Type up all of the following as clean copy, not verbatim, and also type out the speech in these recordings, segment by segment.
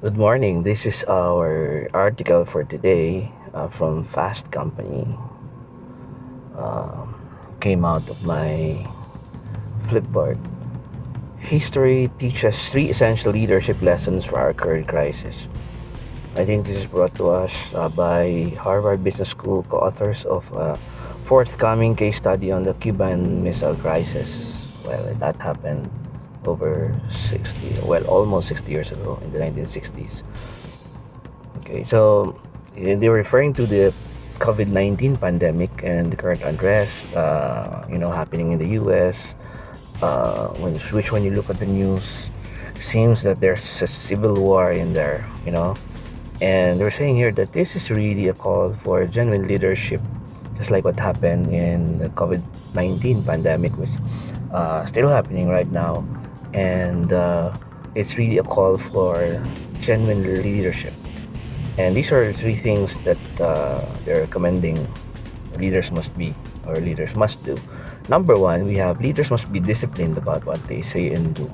Good morning. This is our article for today from Fast Company. Came out of my Flipboard. History teaches three essential leadership lessons for our current crisis. I think this is brought to us by Harvard Business School co-authors of a forthcoming case study on the Cuban Missile Crisis. Well, that happened over 60, well, almost 60 years ago in the 1960s. Okay, so they were referring to the COVID-19 pandemic and the current unrest, happening in the U.S. Which when you look at the news, seems that there's a civil war in there, and they're saying here that this is really a call for genuine leadership, just like what happened in the COVID-19 pandemic, which still happening right now, and it's really a call for genuine leadership. And these are three things that they're recommending leaders must be or leaders must do. Number one, we have leaders must be disciplined about what they say and do.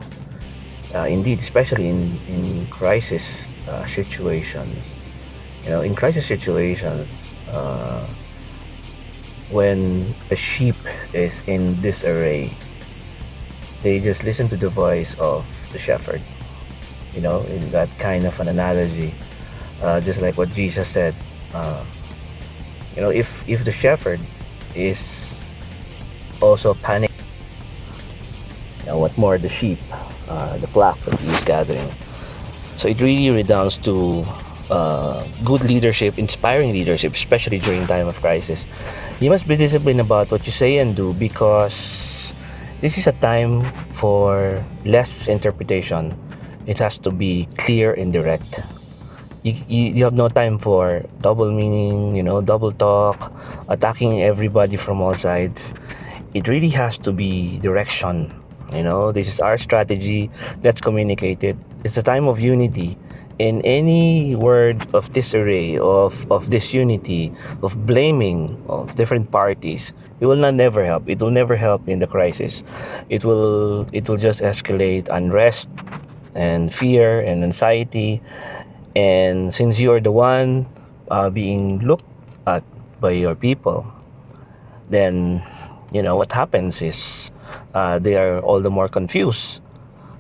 Indeed, especially in crisis situations. In crisis situations, when the sheep is in disarray, they just listen to the voice of the shepherd. In that kind of an analogy, just like what Jesus said. If the shepherd is also panic, what more the sheep, the flock that he is gathering. So it really redounds to good leadership, inspiring leadership, especially during time of crisis. You must be disciplined about what you say and do, because this is a time for less interpretation. It has to be clear and direct. You have no time for double meaning, double talk, attacking everybody from all sides. It really has to be direction. This is our strategy. Let's communicate it. It's a time of unity. In any word of disarray, of disunity, of blaming of different parties, it will not never help. It will never help in the crisis. It will just escalate unrest and fear and anxiety. And since you are the one being looked at by your people, then what happens is they are all the more confused.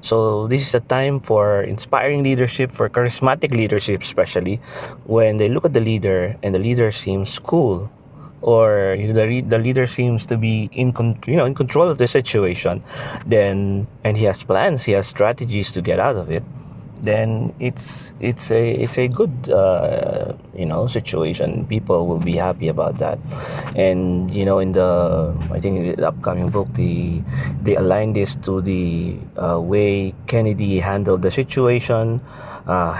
So this is a time for inspiring leadership, for charismatic leadership, especially when they look at the leader and the leader seems cool, or the leader seems to be in control of the situation. Then, and he has plans, he has strategies to get out of it. Then it's a good situation. People will be happy about that. And in the, I think, in the upcoming book, they align this to the way Kennedy handled the situation.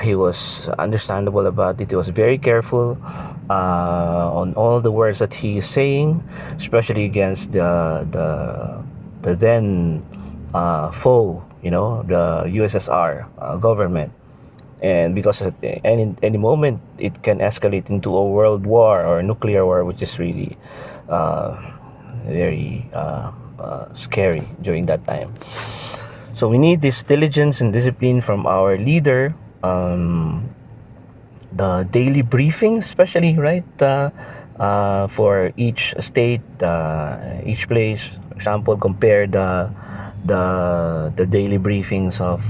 He was understandable about it. He was very careful on all the words that he is saying, especially against the then foe, the USSR government. And because at any moment it can escalate into a world war or a nuclear war, which is really very scary during that time. So we need this diligence and discipline from our leader. The daily briefings, especially, right, for each state, each place. For example, compare the daily briefings of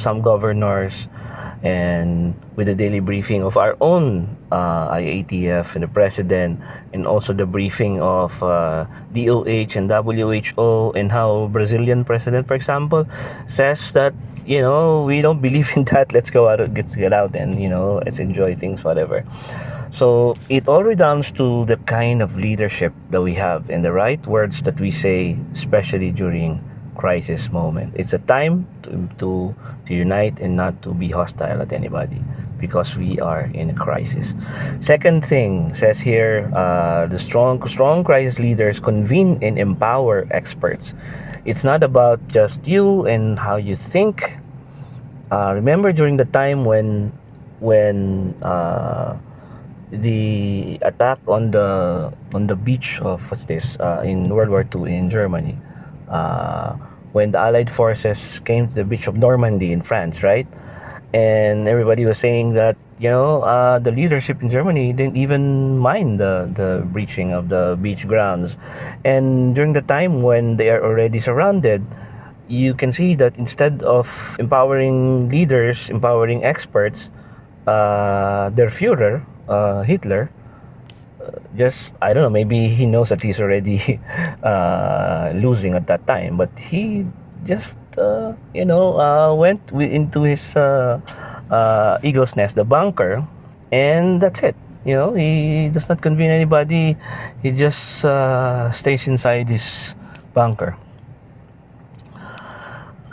some governors, and with the daily briefing of our own IATF and the president, and also the briefing of DOH and WHO, and how Brazilian president, for example, says that we don't believe in that. Let's go out, let's get out, and let's enjoy things, whatever. So it all redounds to the kind of leadership that we have and the right words that we say, especially during crisis moment. It's a time to unite and not to be hostile at anybody, because we are in a crisis. Second thing says here, the strong crisis leaders convene and empower experts. It's not about just you and how you think. Remember during the time when the attack on the beach of in World War II in Germany, when the Allied forces came to the beach of Normandy in France, right? and everybody was saying that the leadership in Germany didn't even mind the breaching of the beach grounds, and during the time when they are already surrounded, you can see that instead of empowering leaders, empowering experts, their Führer, Hitler, just I don't know, maybe he knows that he's already losing at that time, but he just went into his eagle's nest, the bunker, and that's it. He does not convene anybody. He just stays inside his bunker.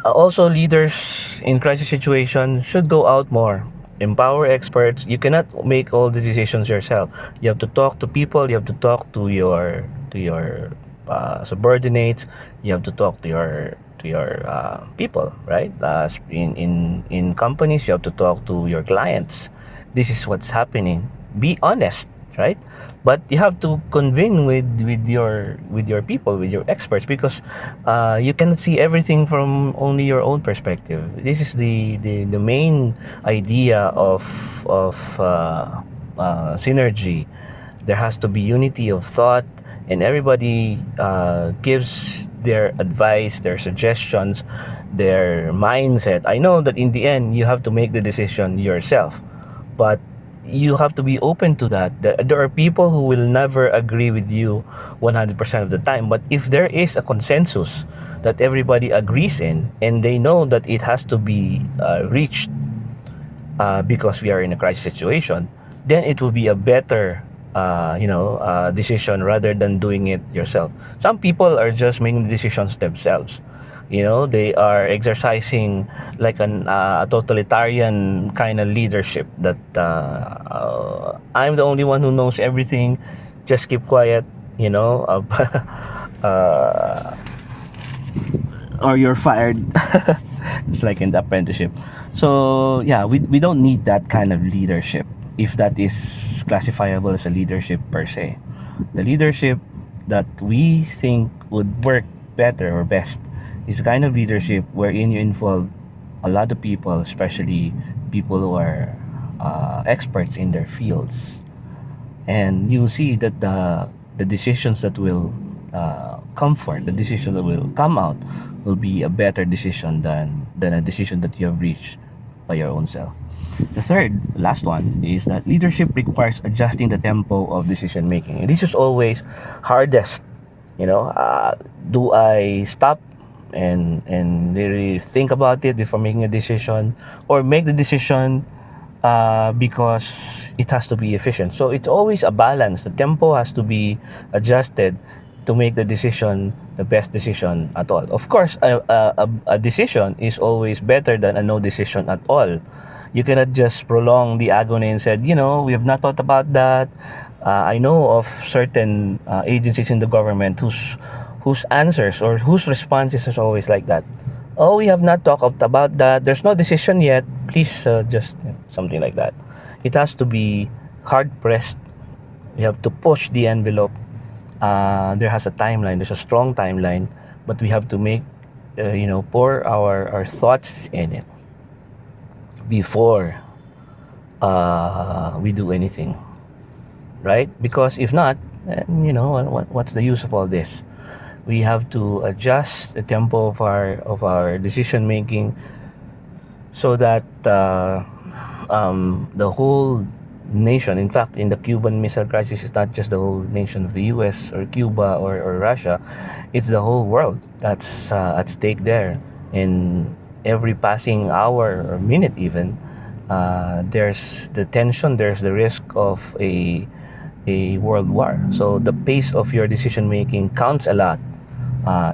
Also, leaders in crisis situation should go out more, empower experts. You cannot make all the decisions yourself. You have to talk to people. You have to talk to your subordinates. You have to talk to your people, right? In companies, you have to talk to your clients. This is what's happening. Be honest, right? But you have to convene with your people, with your experts, because you cannot see everything from only your own perspective. This is the main idea of synergy. There has to be unity of thought, and everybody gives their advice, their suggestions, their mindset. I know that in the end you have to make the decision yourself, but you have to be open to that. There are people who will never agree with you 100% of the time, but if there is a consensus that everybody agrees in, and they know that it has to be reached because we are in a crisis situation, then it will be a better decision rather than doing it yourself. Some people are just making decisions themselves. They are exercising like a totalitarian kind of leadership that I'm the only one who knows everything. Just keep quiet, uh, or you're fired. It's like in the apprenticeship. So yeah, we don't need that kind of leadership, if that is classifiable as a leadership per se. The leadership that we think would work better or best is the kind of leadership wherein you involve a lot of people, especially people who are experts in their fields, and you'll see that the decisions that will the decision that will come out will be a better decision than a decision that you have reached by your own self. The third, last one, is that leadership requires adjusting the tempo of decision making. This is always hardest. Do I stop and really think about it before making a decision, or make the decision because it has to be efficient? So it's always a balance. The tempo has to be adjusted to make the decision the best decision at all. Of course, a decision is always better than a no decision at all. You cannot just prolong the agony and said, we have not thought about that. I know of certain agencies in the government whose answers or whose responses is always like that. Oh, we have not talked about that. There's no decision yet. Please, just something like that. It has to be hard pressed. You have to push the envelope. There has a timeline. There's a strong timeline, but we have to make, pour our thoughts in it before we do anything, right? Because if not, then, what's the use of all this? We have to adjust the tempo of our decision making, so that the whole nation, in fact, in the Cuban Missile Crisis, it's not just the whole nation of the US or Cuba or Russia, it's the whole world that's at stake there. In every passing hour or minute even, there's the tension, there's the risk of a world war. So the pace of your decision making counts a lot.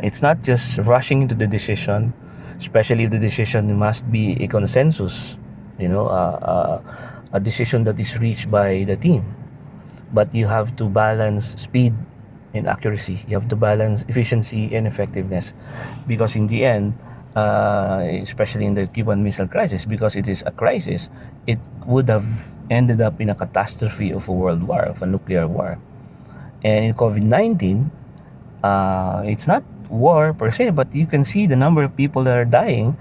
It's not just rushing into the decision, especially if the decision must be a consensus, a decision that is reached by the team. But you have to balance speed and accuracy. You have to balance efficiency and effectiveness, because in the end, especially in the Cuban Missile Crisis, because it is a crisis, it would have ended up in a catastrophe of a world war, of a nuclear war. And in COVID-19, it's not war per se, but you can see the number of people that are dying.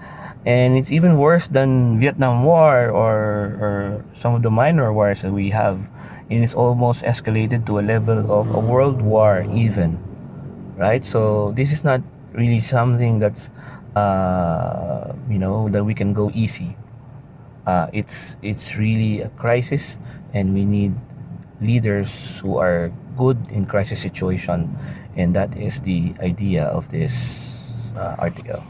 And it's even worse than Vietnam War, or some of the minor wars that we have. And it's almost escalated to a level of a world war even, right? So this is not really something that's that we can go easy. It's really a crisis, and we need leaders who are good in crisis situation, and that is the idea of this article.